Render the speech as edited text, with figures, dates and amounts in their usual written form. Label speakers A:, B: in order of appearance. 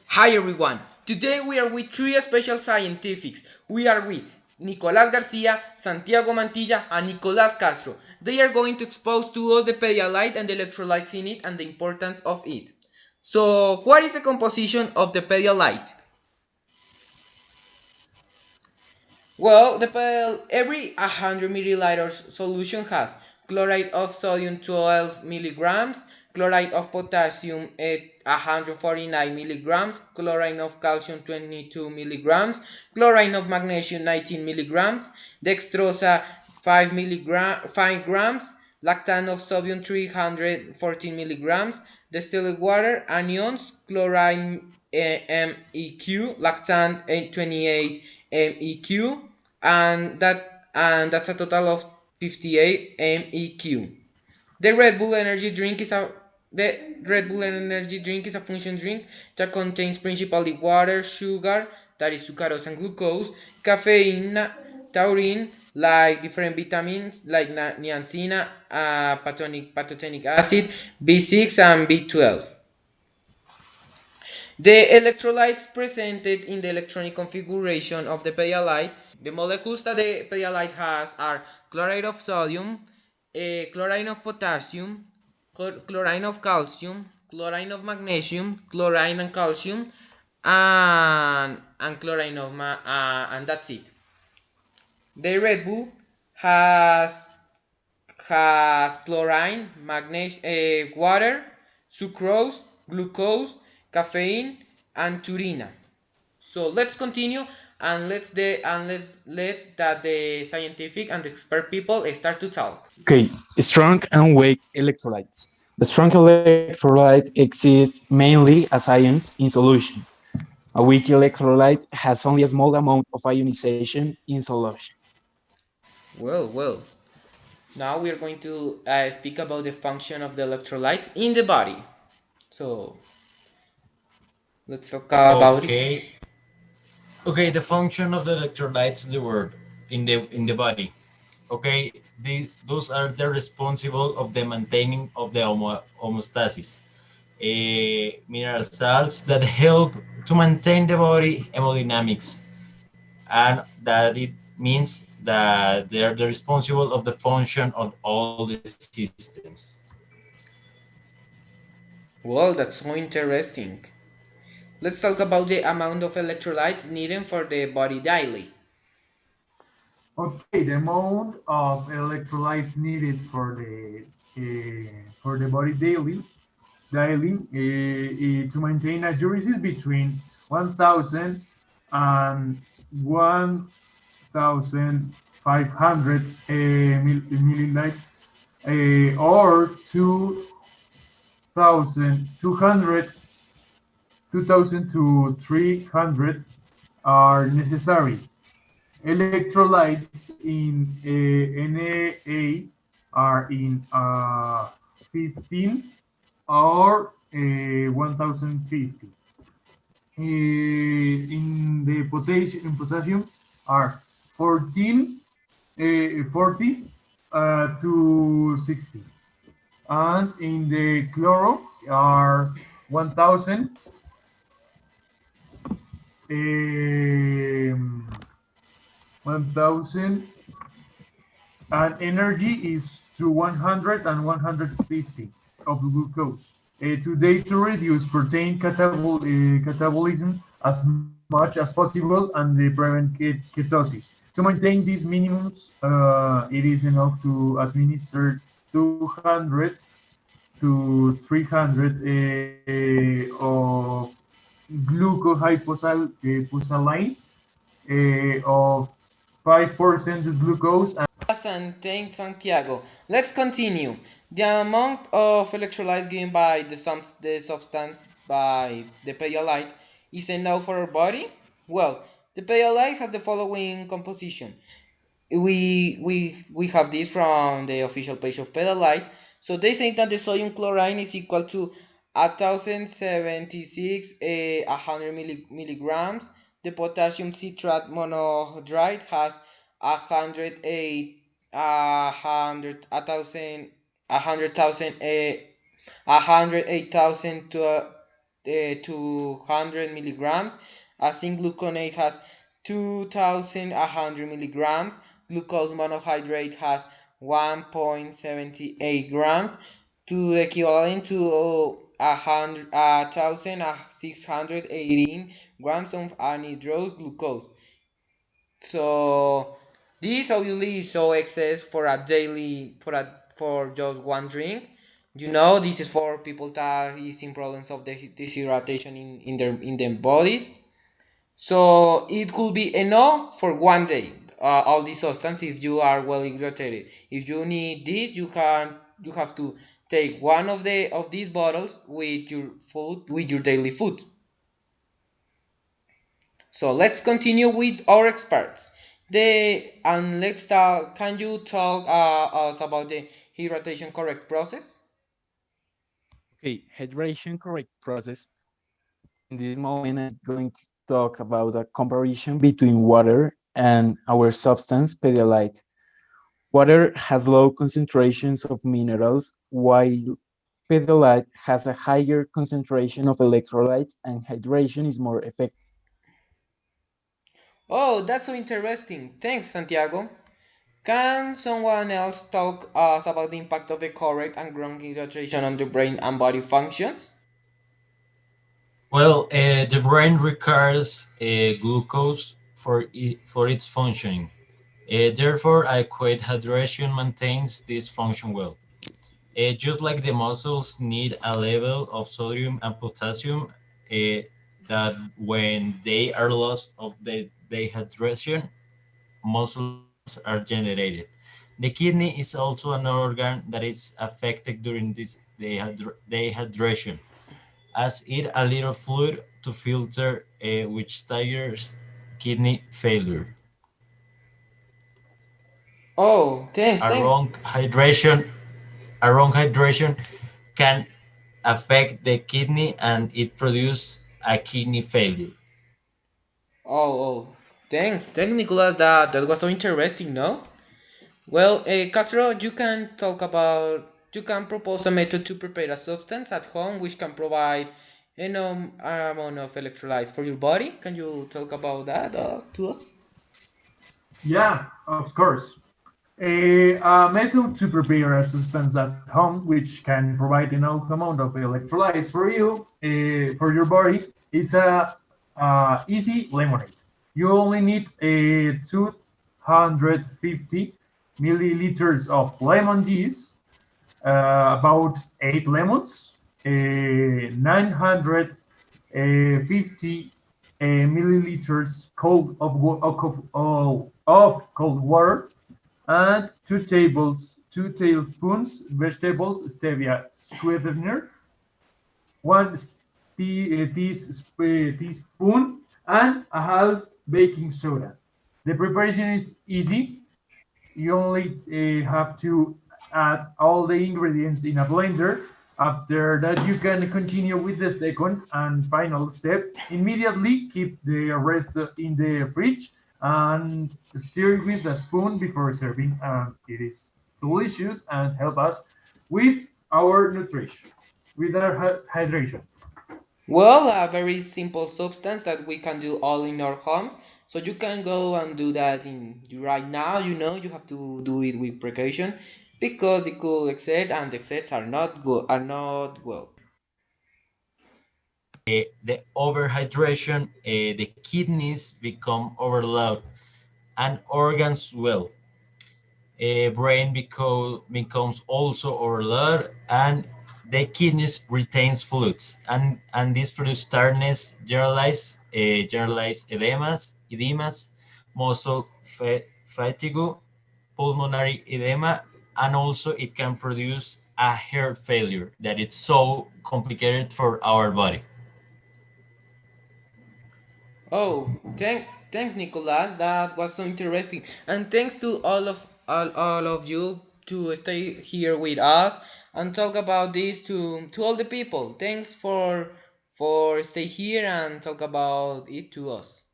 A: Hi everyone. Today we are with three special scientifics. We are with Nicolás Garcia, Santiago Mantilla, and Nicolás Castro. They are going to expose to us the Pedialyte and the electrolytes in it and the importance of it. So, what is the composition of the Pedialyte? Well, every 100 milliliters solution has chloride of sodium 12 milligrams, chloride of potassium at 149 milligrams, chloride of calcium 22 milligrams, chloride of magnesium 19 milligrams, dextrosa 5 grams, lactane of sodium 314 milligrams, distilled water, anions, chlorine MEq, lactane 28 MEq, and that's a total of 58 MEq. The Red Bull energy drink is a the Red Bull energy drink is a function drink that contains principally water, sugar, that is sucrose and glucose, caffeine, taurine, like different vitamins like niacin, pathogenic acid, B6 and B12. The electrolytes presented in the electronic configuration of the Pedialyte. The molecules that the Pedialyte has are chloride of sodium, chlorine of potassium, chlorine of calcium, chlorine of magnesium, chlorine and calcium, and chlorine of and that's it. The Red Bull has chlorine, water, sucrose, glucose, caffeine, and turina. So let's continue and let's let that the scientific and expert people start to talk.
B: Okay, strong and weak electrolytes. The strong electrolyte exists mainly as ions in solution. A weak electrolyte has only a small amount of ionization in solution.
A: Well. Now we are going to speak about the function of the electrolytes in the body. So let's talk about it.
C: Okay, okay. The function of the electrolytes in the world in the body. Okay, those are the responsible of the maintaining of the homeostasis. Mineral salts that help to maintain the body hemodynamics, and that it means that they are the responsible of the function of all the systems.
A: Well, that's so interesting. Let's talk about the amount of electrolytes needed for the body daily.
D: Okay, the amount of electrolytes needed for the body daily to maintain accuracy is between 1,000 and 1,500 milliliters or 2,200 2,000 to 300 are necessary. Electrolytes in Na are in 15 or 1050. In the potassium are 14, 40 to 60. And in the chloro are 1000, um, 1000, and energy is to 100 and 150 of glucose. Today, to reduce protein catabolism as much as possible and prevent ketosis. To maintain these minimums, it is enough to administer 200 to 300 of glucohyposaline of 5% glucose.
A: And thanks Santiago. Let's continue. The amount of electrolytes given by the substance by the Pedialyte is enough for our body? Well, the Pedialyte has the following composition. We have this from the official page of Pedialyte. So they say that the sodium chloride is equal to 1076 100 milligrams. The potassium citrate monohydrate has 108 a hundred thousand 108,000 to 200 milligrams. Zinc gluconate has 2100 milligrams. Glucose monohydrate has 1.78 grams, to the equivalent to 1618 grams of anhydrous glucose. So this obviously is so excess for a daily for just one drink. You know, this is for people that is in problems of the dehydration in their bodies. So it could be enough for one day. All these substance if you are well hydrated. If you need this, you have to take one of these bottles with your food with your daily food. So let's continue with our experts. Let's talk. Can you talk us about the hydration correct process?
B: Okay, hydration correct process. In this moment, I'm going to talk about a comparison between water and our substance Pedialyte. Water has low concentrations of minerals, while Pedialyte has a higher concentration of electrolytes and hydration is more effective.
A: Oh, that's so interesting. Thanks, Santiago. Can someone else talk us about the impact of the correct and wrong hydration on the brain and body functions?
C: Well, the brain requires glucose for its functioning. Therefore, adequate hydration maintains this function well. Just like the muscles need a level of sodium and potassium that when they are lost of the dehydration, muscles are generated. The kidney is also an organ that is affected during this dehydration, as it a little fluid to filter, which triggers kidney failure.
A: Oh, thanks,
C: A
A: thanks.
C: wrong hydration, a wrong hydration can affect the kidney and it produces a kidney failure.
A: Oh, thanks, Nicholas. That was so interesting, no? Well, Castro, you can propose a method to prepare a substance at home which can provide enough amount of electrolytes for your body. Can you talk about that to us?
D: Yeah, of course. A method to prepare a substance at home which can provide enough amount of electrolytes for you, for your body. It's a easy lemonade. You only need 250 milliliters of lemon juice, about 8 lemons, 950 milliliters of cold water, and 2 tablespoons vegetables stevia sweetener, one teaspoon, and a half baking soda. The preparation is easy. You only have to add all the ingredients in a blender. After that, you can continue with the second and final step. Immediately keep the rest in the fridge and stir with a spoon before serving. And it is delicious and help us with our nutrition, with our hydration.
A: Well, a very simple substance that we can do all in our homes. So you can go and do that in right now. You know you have to do it with precaution because it could excess and excess are not good. Are not well.
C: The overhydration, the kidneys become overloaded and organs well. Brain becomes also overloaded and the kidneys retains fluids and this produces tiredness, generalized edemas, muscle fatigue, pulmonary edema, and also it can produce a heart failure that it's so complicated for our body.
A: Oh, thanks, Nicolas. That was so interesting, and thanks to all of you to stay here with us and talk about this to all the people. Thanks for stay here and talk about it to us.